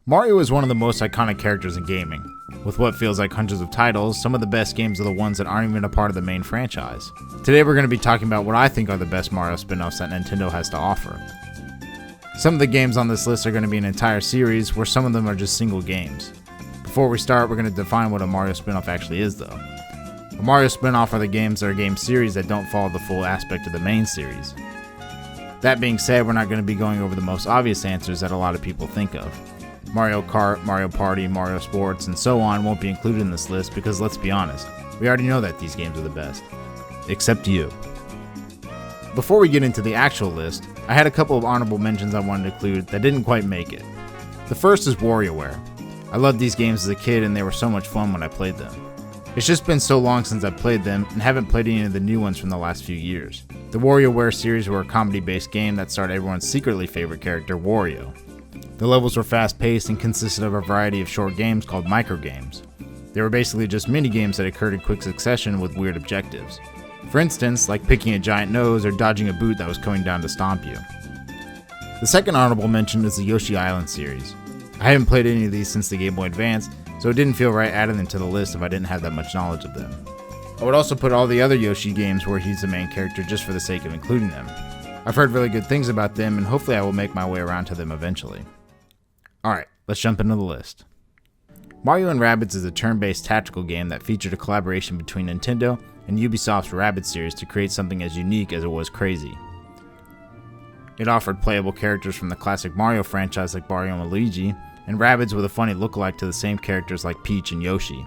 Mario is one of the most iconic characters in gaming. With what feels like hundreds of titles, some of the best games are the ones that aren't even a part of the main franchise. Today we're going to be talking about what I think are the best Mario spin-offs that Nintendo has to offer. Some of the games on this list are going to be an entire series, where some of them are just single games. Before we start, we're going to define what a Mario spin-off actually is though. A Mario spin-off are the games or game series that don't follow the full aspect of the main series. That being said, we're not going to be going over the most obvious answers that a lot of people think of. Mario Kart, Mario Party, Mario Sports, and so on won't be included in this list because, let's be honest, we already know that these games are the best. Except you. Before we get into the actual list, I had a couple of honorable mentions I wanted to include that didn't quite make it. The first is WarioWare. I loved these games as a kid and they were so much fun when I played them. It's just been so long since I've played them and haven't played any of the new ones from the last few years. The WarioWare series were a comedy-based game that starred everyone's secretly favorite character, Wario. The levels were fast-paced and consisted of a variety of short games called microgames. They were basically just mini-games that occurred in quick succession with weird objectives. For instance, like picking a giant nose or dodging a boot that was coming down to stomp you. The second honorable mention is the Yoshi Island series. I haven't played any of these since the Game Boy Advance, so it didn't feel right adding them to the list if I didn't have that much knowledge of them. I would also put all the other Yoshi games where he's the main character just for the sake of including them. I've heard really good things about them and hopefully I will make my way around to them eventually. Alright, let's jump into the list. Mario & Rabbids is a turn-based tactical game that featured a collaboration between Nintendo and Ubisoft's Rabbids series to create something as unique as it was crazy. It offered playable characters from the classic Mario franchise like Mario and Luigi, and Rabbids with a funny lookalike to the same characters like Peach and Yoshi.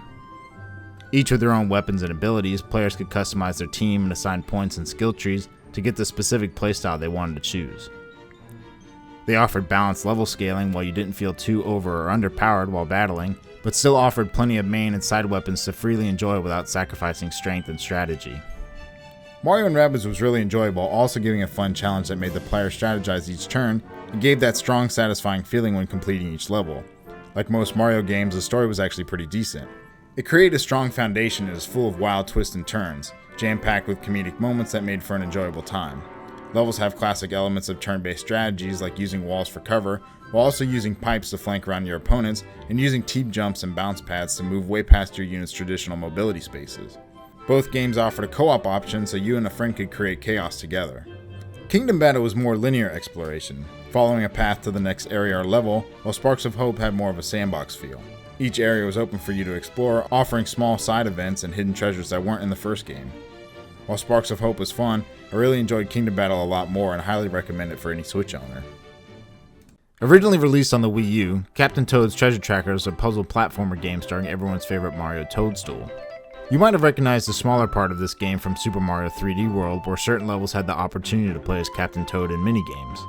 Each with their own weapons and abilities, players could customize their team and assign points and skill trees to get the specific playstyle they wanted to choose. They offered balanced level scaling while you didn't feel too over or underpowered while battling, but still offered plenty of main and side weapons to freely enjoy without sacrificing strength and strategy. Mario & Rabbids was really enjoyable, also giving a fun challenge that made the player strategize each turn and gave that strong, satisfying feeling when completing each level. Like most Mario games, the story was actually pretty decent. It created a strong foundation and is full of wild twists and turns, jam-packed with comedic moments that made for an enjoyable time. Levels have classic elements of turn-based strategies like using walls for cover, while also using pipes to flank around your opponents and using teep jumps and bounce pads to move way past your unit's traditional mobility spaces. Both games offered a co-op option so you and a friend could create chaos together. Kingdom Battle was more linear exploration, following a path to the next area or level, while Sparks of Hope had more of a sandbox feel. Each area was open for you to explore, offering small side events and hidden treasures that weren't in the first game. While Sparks of Hope was fun, I really enjoyed Kingdom Battle a lot more and highly recommend it for any Switch owner. Originally released on the Wii U, Captain Toad's Treasure Tracker is a puzzle platformer game starring everyone's favorite Mario Toadstool. You might have recognized the smaller part of this game from Super Mario 3D World, where certain levels had the opportunity to play as Captain Toad in minigames.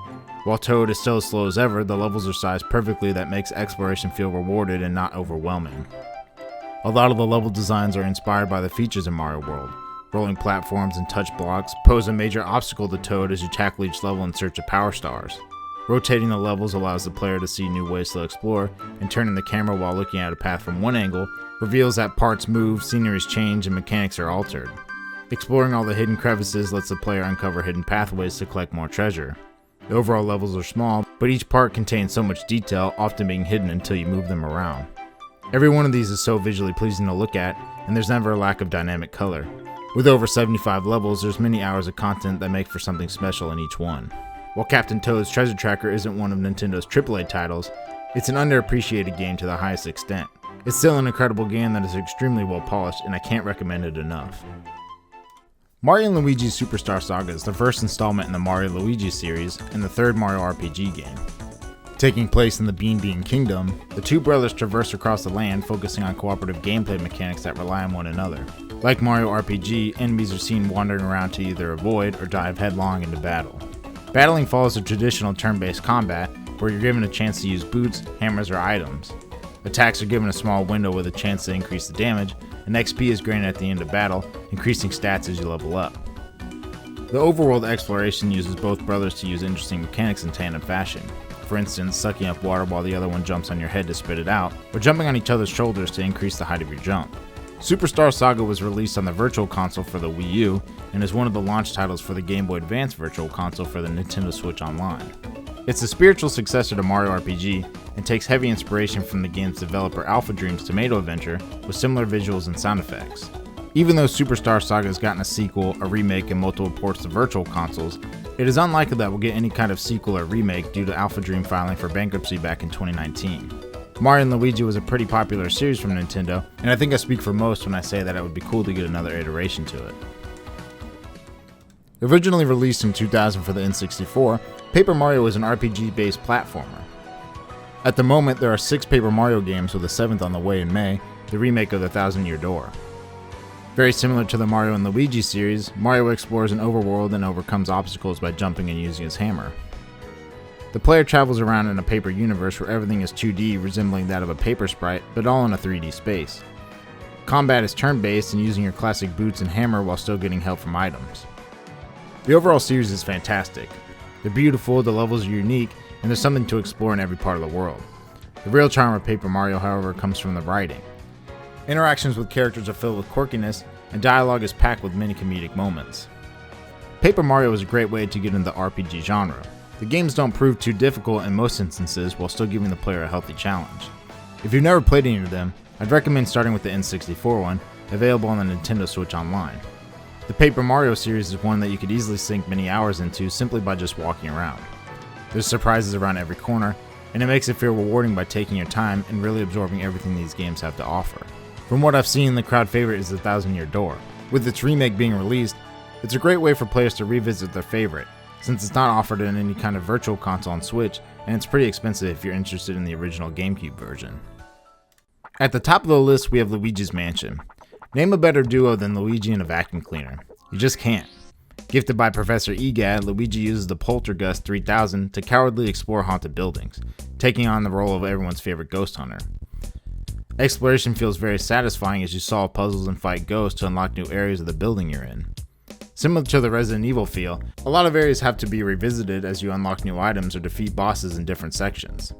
While Toad is still as slow as ever, the levels are sized perfectly that makes exploration feel rewarded and not overwhelming. A lot of the level designs are inspired by the features in Mario World. Rolling platforms and touch blocks pose a major obstacle to Toad as you tackle each level in search of power stars. Rotating the levels allows the player to see new ways to explore, and turning the camera while looking at a path from one angle reveals that parts move, sceneries change, and mechanics are altered. Exploring all the hidden crevices lets the player uncover hidden pathways to collect more treasure. The overall levels are small, but each part contains so much detail, often being hidden until you move them around. Every one of these is so visually pleasing to look at, and there's never a lack of dynamic color. With over 75 levels, there's many hours of content that make for something special in each one. While Captain Toad's Treasure Tracker isn't one of Nintendo's AAA titles, it's an underappreciated game to the highest extent. It's still an incredible game that is extremely well polished, and I can't recommend it enough. Mario & Luigi's Superstar Saga is the first installment in the Mario & Luigi series and the third Mario RPG game. Taking place in the Bean Bean Kingdom, the two brothers traverse across the land, focusing on cooperative gameplay mechanics that rely on one another. Like Mario RPG, enemies are seen wandering around to either avoid or dive headlong into battle. Battling follows a traditional turn-based combat, where you're given a chance to use boots, hammers, or items. Attacks are given a small window with a chance to increase the damage, and XP is granted at the end of battle, increasing stats as you level up. The overworld exploration uses both brothers to use interesting mechanics in tandem fashion. For instance, sucking up water while the other one jumps on your head to spit it out, or jumping on each other's shoulders to increase the height of your jump. Superstar Saga was released on the Virtual Console for the Wii U, and is one of the launch titles for the Game Boy Advance Virtual Console for the Nintendo Switch Online. It's a spiritual successor to Mario RPG and takes heavy inspiration from the game's developer Alpha Dream's Tomato Adventure with similar visuals and sound effects. Even though Superstar Saga has gotten a sequel, a remake, and multiple ports to virtual consoles, it is unlikely that we'll get any kind of sequel or remake due to Alpha Dream filing for bankruptcy back in 2019. Mario & Luigi was a pretty popular series from Nintendo, and I think I speak for most when I say that it would be cool to get another iteration to it. Originally released in 2000 for the N64, Paper Mario is an RPG-based platformer. At the moment, there are 6 Paper Mario games with a 7th on the way in May, the remake of the Thousand Year Door. Very similar to the Mario & Luigi series, Mario explores an overworld and overcomes obstacles by jumping and using his hammer. The player travels around in a paper universe where everything is 2D, resembling that of a paper sprite, but all in a 3D space. Combat is turn-based and using your classic boots and hammer while still getting help from items. The overall series is fantastic. They're beautiful, the levels are unique, and there's something to explore in every part of the world. The real charm of Paper Mario, however, comes from the writing. Interactions with characters are filled with quirkiness, and dialogue is packed with many comedic moments. Paper Mario is a great way to get into the RPG genre. The games don't prove too difficult in most instances while still giving the player a healthy challenge. If you've never played any of them, I'd recommend starting with the N64 one, available on the Nintendo Switch Online. The Paper Mario series is one that you could easily sink many hours into simply by just walking around. There's surprises around every corner, and it makes it feel rewarding by taking your time and really absorbing everything these games have to offer. From what I've seen, the crowd favorite is the Thousand Year Door. With its remake being released, it's a great way for players to revisit their favorite, since it's not offered in any kind of virtual console on Switch, and it's pretty expensive if you're interested in the original GameCube version. At the top of the list, we have Luigis Mansion. Name a better duo than Luigi and a vacuum cleaner. You just can't. Gifted by Professor Egad, Luigi uses the Poltergust 3000 to cowardly explore haunted buildings, taking on the role of everyone's favorite ghost hunter. Exploration feels very satisfying as you solve puzzles and fight ghosts to unlock new areas of the building you're in. Similar to the Resident Evil feel, a lot of areas have to be revisited as you unlock new items or defeat bosses in different sections.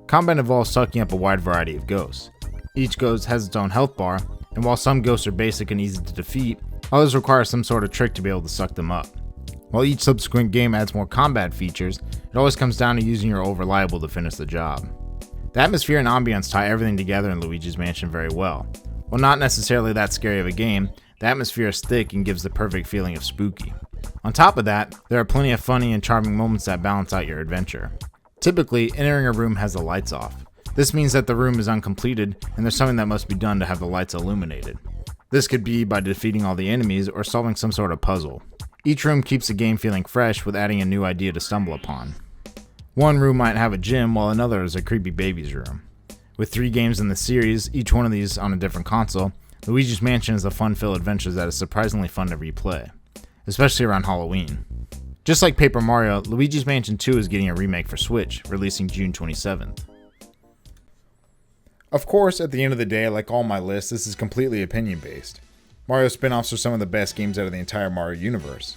Combat involves sucking up a wide variety of ghosts. Each ghost has its own health bar, and while some ghosts are basic and easy to defeat, others require some sort of trick to be able to suck them up. While each subsequent game adds more combat features, it always comes down to using your old reliable to finish the job. The atmosphere and ambience tie everything together in Luigi's Mansion very well. While not necessarily that scary of a game, the atmosphere is thick and gives the perfect feeling of spooky. On top of that, there are plenty of funny and charming moments that balance out your adventure. Typically, entering a room has the lights off. This means that the room is uncompleted and there's something that must be done to have the lights illuminated. This could be by defeating all the enemies or solving some sort of puzzle. Each room keeps the game feeling fresh with adding a new idea to stumble upon. One room might have a gym while another is a creepy baby's room. With 3 games in the series, each one of these on a different console, Luigi's Mansion is a fun-filled adventure that is surprisingly fun to replay, especially around Halloween. Just like Paper Mario, Luigi's Mansion 2 is getting a remake for Switch, releasing June 27th. Of course, at the end of the day, like all my lists, this is completely opinion-based. Mario spin-offs are some of the best games out of the entire Mario universe.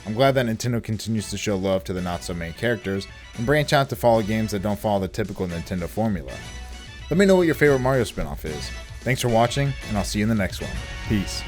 I'm glad that Nintendo continues to show love to the not-so-main characters and branch out to follow games that don't follow the typical Nintendo formula. Let me know what your favorite Mario spin-off is. Thanks for watching, and I'll see you in the next one. Peace.